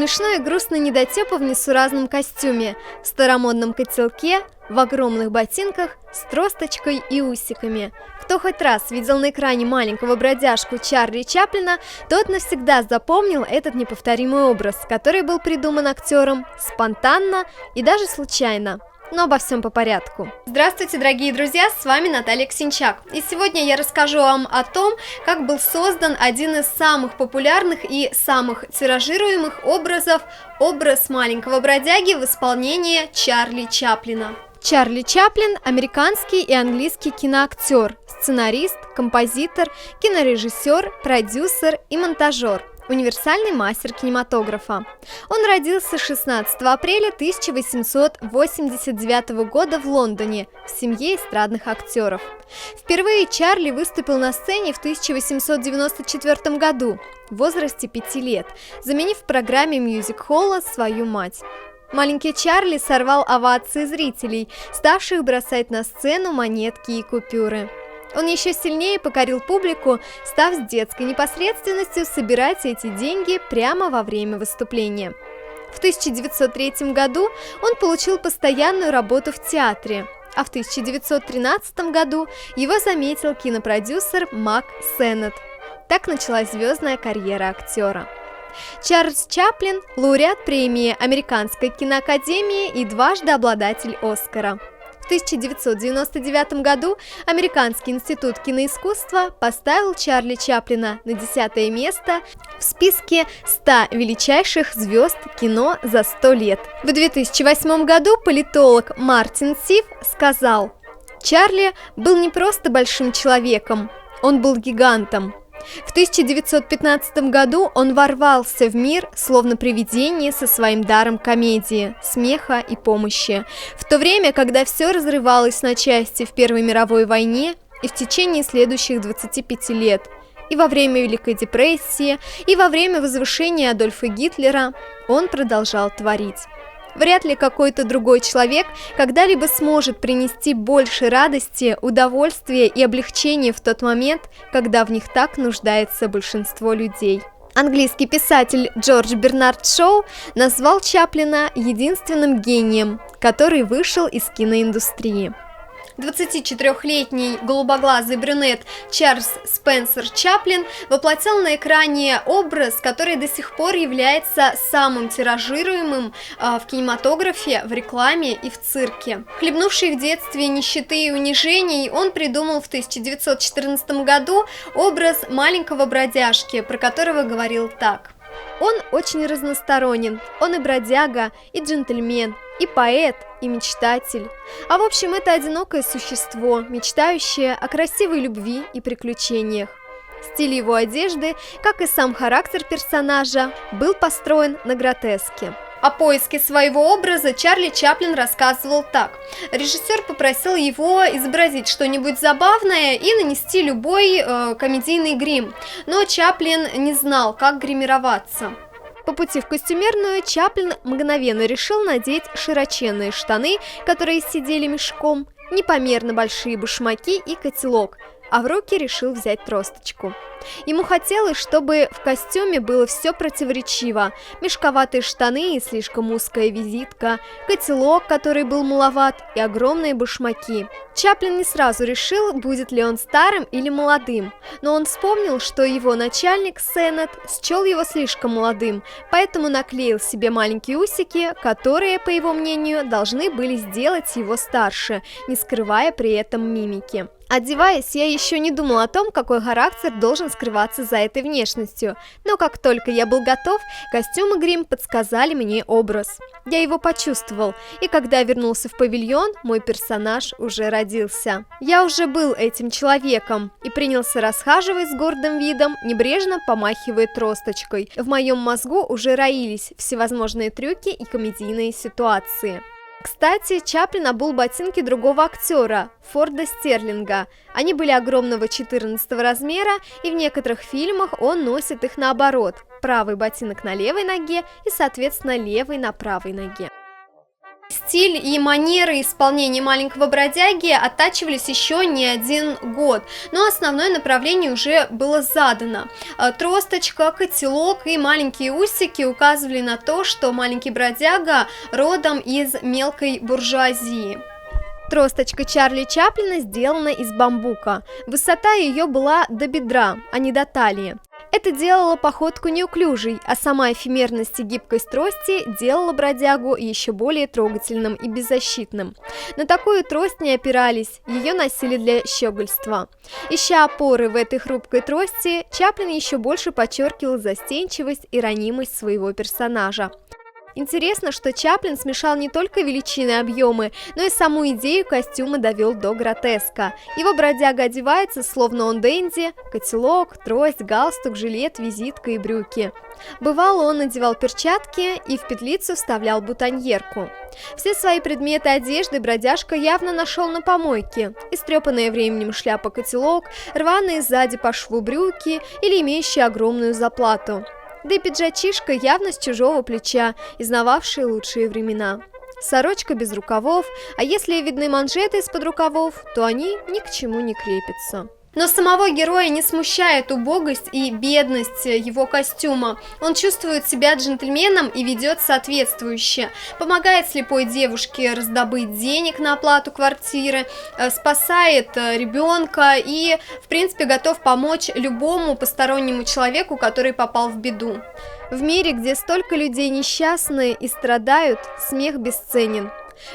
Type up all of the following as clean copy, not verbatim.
смешной и грустный недотепа в несуразном костюме, в старомодном котелке, в огромных ботинках с тросточкой и усиками. Кто хоть раз видел на экране маленького бродяжку Чарли Чаплина, тот навсегда запомнил этот неповторимый образ, который был придуман актером спонтанно и даже случайно. Но обо всем по порядку. Здравствуйте, дорогие друзья, с вами Наталья Ксенчак. И сегодня я расскажу вам о том, как был создан один из самых популярных и самых тиражируемых образов – образ маленького бродяги в исполнении Чарли Чаплина. Чарли Чаплин – американский и английский киноактер, сценарист, композитор, кинорежиссер, продюсер и монтажер. Универсальный мастер кинематографа. Он родился 16 апреля 1889 года в Лондоне в семье эстрадных актеров. Впервые Чарли выступил на сцене в 1894 году в возрасте 5 лет, заменив в программе мюзик-холла свою мать. Маленький Чарли сорвал овации зрителей, ставших бросать на сцену монетки и купюры. Он еще сильнее покорил публику, став с детской непосредственностью собирать эти деньги прямо во время выступления. В 1903 году он получил постоянную работу в театре, а в 1913 году его заметил кинопродюсер Мак Сеннет. Так началась звездная карьера актера. Чарльз Чаплин – лауреат премии Американской киноакадемии и дважды обладатель Оскара. В 1999 году Американский институт киноискусства поставил Чарли Чаплина на 10-е место в списке 100 величайших звезд кино за 100 лет. В 2008 году политолог Мартин Сиф сказал: «Чарли был не просто большим человеком, он был гигантом». В 1915 году он ворвался в мир, словно привидение, со своим даром комедии, смеха и помощи. В то время, когда все разрывалось на части в Первой мировой войне и в течение следующих 25 лет, и во время Великой депрессии, и во время возвышения Адольфа Гитлера, он продолжал творить. Вряд ли какой-то другой человек когда-либо сможет принести больше радости, удовольствия и облегчения в тот момент, когда в них так нуждается большинство людей. Английский писатель Джордж Бернард Шоу назвал Чаплина единственным гением, который вышел из киноиндустрии. 24-летний голубоглазый брюнет Чарльз Спенсер Чаплин воплотил на экране образ, который до сих пор является самым тиражируемым в кинематографе, в рекламе и в цирке. Хлебнувший в детстве нищеты и унижений, он придумал в 1914 году образ маленького бродяжки, про которого говорил так: «Он очень разносторонен, он и бродяга, и джентльмен, и поэт, и мечтатель. А в общем, это одинокое существо, мечтающее о красивой любви и приключениях». Стиль его одежды, как и сам характер персонажа, был построен на гротеске. О поиске своего образа Чарли Чаплин рассказывал так. Режиссер попросил его изобразить что-нибудь забавное и нанести любой комедийный грим, но Чаплин не знал, как гримироваться. По пути в костюмерную Чаплин мгновенно решил надеть широченные штаны, которые сидели мешком, непомерно большие башмаки и котелок, а в руки решил взять тросточку. Ему хотелось, чтобы в костюме было все противоречиво: мешковатые штаны и слишком узкая визитка, котелок, который был маловат, и огромные башмаки. Чаплин не сразу решил, будет ли он старым или молодым, но он вспомнил, что его начальник Сеннет счел его слишком молодым, поэтому наклеил себе маленькие усики, которые, по его мнению, должны были сделать его старше, не скрывая при этом мимики. Одеваясь, я еще не думал о том, какой характер должен скрываться за этой внешностью, но как только я был готов, костюм и грим подсказали мне образ. Я его почувствовал, и когда вернулся в павильон, мой персонаж уже родился. Я уже был этим человеком и принялся расхаживать с гордым видом, небрежно помахивая тросточкой. В моем мозгу уже роились всевозможные трюки и комедийные ситуации. Кстати, Чаплин обул ботинки другого актера, Форда Стерлинга. Они были огромного 14 размера, и в некоторых фильмах он носит их наоборот. Правый ботинок на левой ноге и, соответственно, левый на правой ноге. стиль и манеры исполнения маленького бродяги оттачивались еще не один год, но основное направление уже было задано. Тросточка, котелок и маленькие усики указывали на то, что маленький бродяга родом из мелкой буржуазии. Тросточка Чарли Чаплина сделана из бамбука. Высота ее была до бедра, а не до талии. Это делало походку неуклюжей, а сама эфемерность и гибкость трости делала бродягу еще более трогательным и беззащитным. На такую трость не опирались, ее носили для щегольства. Ища опоры в этой хрупкой трости, Чаплин еще больше подчеркивал застенчивость и ранимость своего персонажа. Интересно, что Чаплин смешал не только величины и объемы, но и саму идею костюма довел до гротеска. Его бродяга одевается, словно он денди: котелок, трость, галстук, жилет, визитка и брюки. Бывало, он надевал перчатки и в петлицу вставлял бутоньерку. Все свои предметы одежды бродяжка явно нашел на помойке. Истрепанная временем шляпа-котелок, рваные сзади по шву брюки или имеющие огромную заплату. Да и пиджачишка явно с чужого плеча, изнававший лучшие времена. Сорочка без рукавов, а если видны манжеты из-под рукавов, то они ни к чему не крепятся. Но самого героя не смущает убогость и бедность его костюма. Он чувствует себя джентльменом и ведет соответствующе. Помогает слепой девушке раздобыть денег на оплату квартиры, спасает ребенка и, в принципе, готов помочь любому постороннему человеку, который попал в беду. В мире, где столько людей несчастны и страдают, смех бесценен.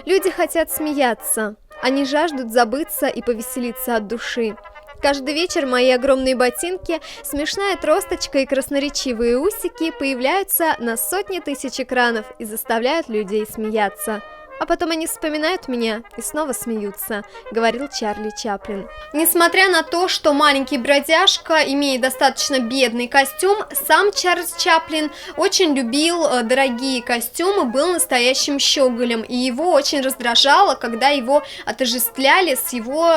Люди хотят смеяться, они жаждут забыться и повеселиться от души. Каждый вечер мои огромные ботинки, смешная тросточка и красноречивые усики появляются на сотни тысяч экранов и заставляют людей смеяться. А потом они вспоминают меня и снова смеются, говорил Чарли Чаплин. Несмотря на то, что маленький бродяжка имеет достаточно бедный костюм, сам Чарльз Чаплин очень любил дорогие костюмы, был настоящим щеголем, и его очень раздражало, когда его отождествляли с его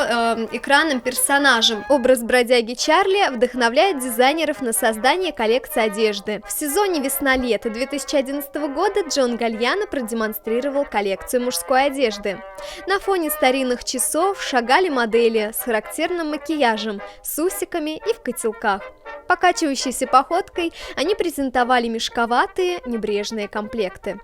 экранным персонажем. Образ бродяги Чарли вдохновляет дизайнеров на создание коллекции одежды. В сезоне весна-лето 2011 года Джон Гальяно продемонстрировал коллекцию мужской одежды. На фоне старинных часов шагали модели с характерным макияжем, с усиками и в котелках. Покачивающейся походкой они презентовали мешковатые, небрежные комплекты.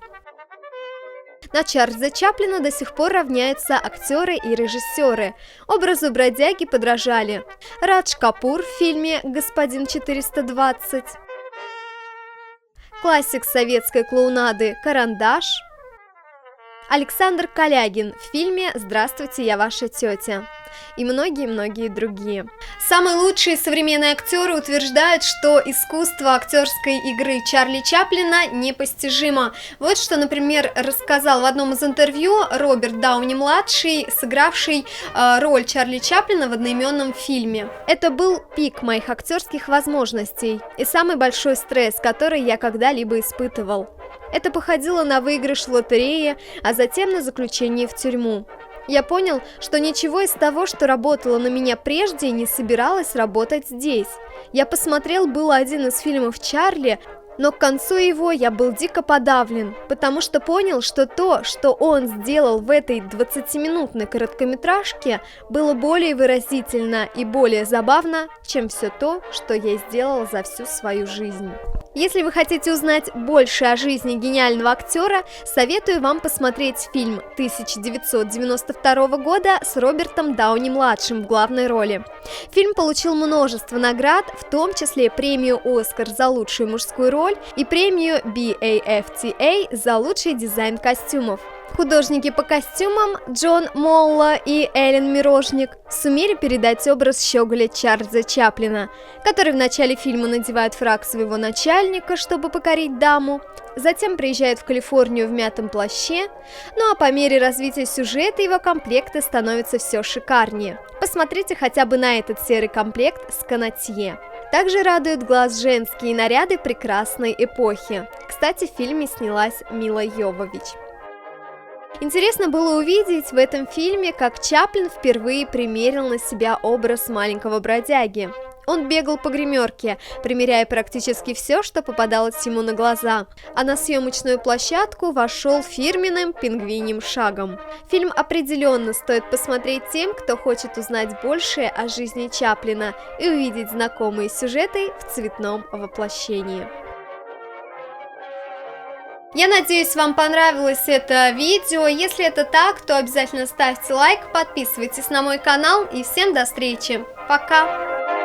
На Чарльза Чаплина до сих пор равняются актеры и режиссеры. Образу бродяги подражали Радж Капур в фильме «Господин 420», классик советской клоунады «Карандаш», Александр Калягин в фильме «Здравствуйте, я ваша тетя» и многие-многие другие. Самые лучшие современные актеры утверждают, что искусство актерской игры Чарли Чаплина непостижимо. Вот что, например, рассказал в одном из интервью Роберт Дауни-младший, сыгравший роль Чарли Чаплина в одноименном фильме. Это был пик моих актерских возможностей и самый большой стресс, который я когда-либо испытывал. Это походило на выигрыш в лотерее, а затем на заключение в тюрьму. Я понял, что ничего из того, что работало на меня прежде, не собиралось работать здесь. Я посмотрел было один из фильмов Чарли, но к концу его я был дико подавлен, потому что понял, что то, что он сделал в этой 20-минутной короткометражке, было более выразительно и более забавно, чем все то, что я сделал за всю свою жизнь. Если вы хотите узнать больше о жизни гениального актера, советую вам посмотреть фильм 1992 года с Робертом Дауни-младшим в главной роли. Фильм получил множество наград, в том числе премию «Оскар» за лучшую мужскую роль и премию BAFTA за лучший дизайн костюмов. Художники по костюмам Джон Молла и Эллен Мирожник сумели передать образ щеголя Чарльза Чаплина, который в начале фильма надевает фрак своего начальника, чтобы покорить даму, затем приезжает в Калифорнию в мятом плаще, ну а по мере развития сюжета его комплекты становятся все шикарнее. Посмотрите хотя бы на этот серый комплект с канатье. Также радует глаз женские наряды прекрасной эпохи. Кстати, в фильме снялась Мила Йовович. Интересно было увидеть в этом фильме, как Чаплин впервые примерил на себя образ маленького бродяги. Он бегал по гримерке, примеряя практически все, что попадалось ему на глаза, а на съемочную площадку вошел фирменным пингвиньим шагом. Фильм определенно стоит посмотреть тем, кто хочет узнать больше о жизни Чаплина и увидеть знакомые сюжеты в цветном воплощении. Я надеюсь, вам понравилось это видео. Если это так, то обязательно ставьте лайк, подписывайтесь на мой канал и всем до встречи. Пока!